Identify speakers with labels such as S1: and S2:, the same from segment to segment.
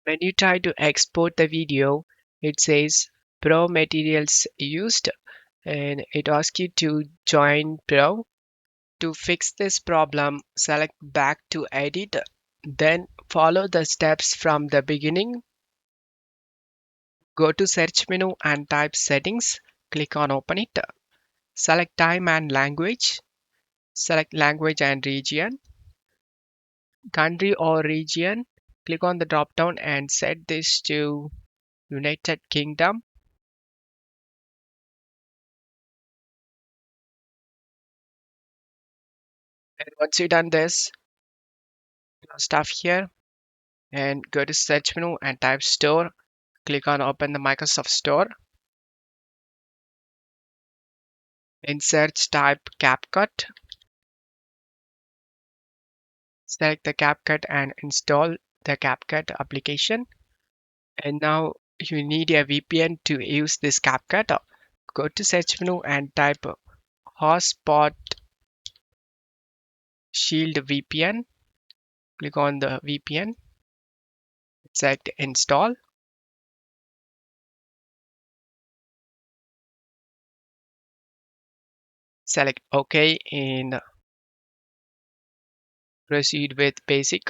S1: When you try to export the video, it says Pro materials used and it asks you to join Pro. To fix this problem, select back to edit, then follow the steps from the beginning. Go to search menu and type settings. Click on open it. Select time and language. Select language and region. Country or region. Click on the drop down and set this to United Kingdom. And once you've done this, stuff here and go to search menu and type store. Click on open the Microsoft Store. In search type CapCut. Select the CapCut and install the CapCut application. And now you need a VPN to use this CapCut. Go to search menu and type Hotspot Shield VPN. Click on the VPN. Select install. Select OK and proceed with basic.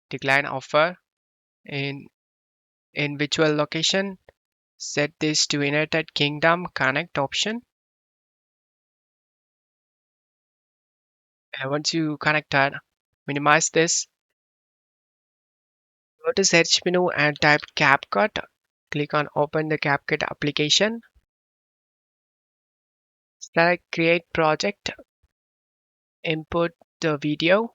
S1: Decline offer. In virtual location, set this to United Kingdom connect option. And once you connected, minimize this. Go to search menu and type CapCut. Click on open the CapCut application. Select create project. Input the video.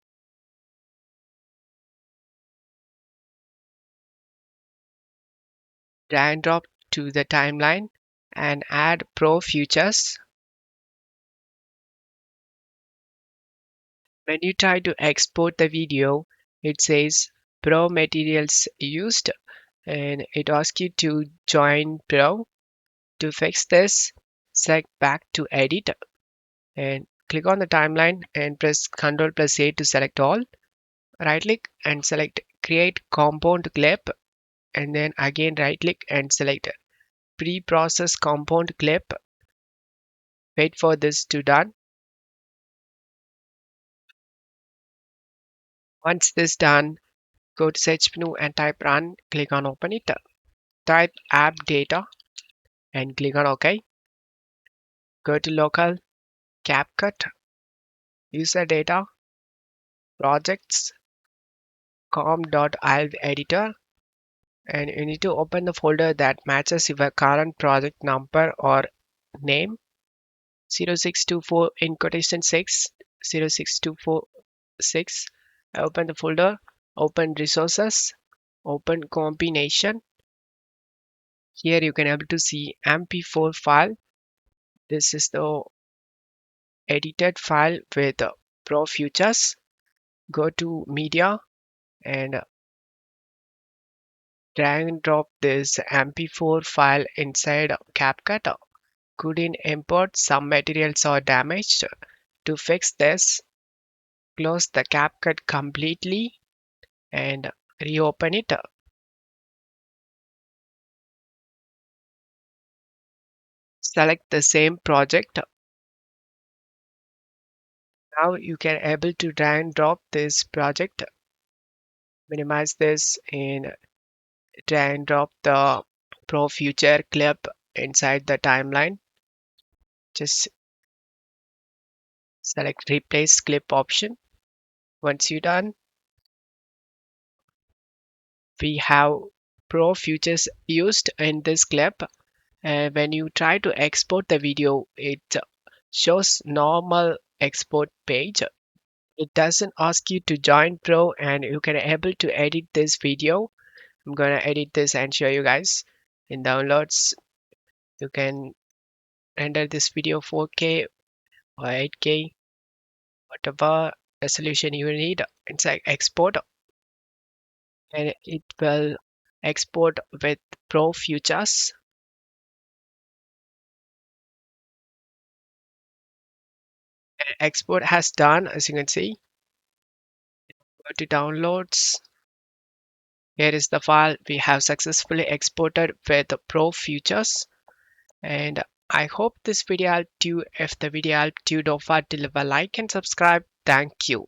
S1: Drag and drop to the timeline and add pro features. When you try to export the video, it says pro materials used and it asks you to join pro. To fix this, select back to edit and click on the timeline and press Ctrl plus A to select all. Right click and select create compound clip and then again right click and select pre-process compound clip. Wait for this to done. Once this done, go to search menu and type run. Click on open it. Type app data and click on OK. Go to local CapCut user data projects com.ilv editor and you need to open the folder that matches your current project number or name 0624 in quotation 6 06246. Open the folder, open resources, open combination. Here you can able to see mp4 file. This is the edited file with pro features. Go to media and drag and drop this mp4 file inside CapCut. Couldn't import, some materials are damaged. To fix this, close the CapCut completely and reopen it. Select the same project. Now you can able to drag and drop this project. Minimize this and drag and drop the Pro Future clip inside the timeline. Just select replace clip option. Once you're done, we have Pro Futures used in this clip. When you try to export the video, it shows normal export page. It doesn't ask you to join Pro and you can able to edit this video. I'm gonna edit this and show you guys. In downloads, you can render this video 4K or 8K, whatever resolution you need. Inside export and it will export with Pro Features. Export has done, as you can see. Go to downloads Here is the file we have successfully exported with the Pro features. And I hope this video helped you. If the video helped you, don't forget to leave a like and subscribe. Thank you.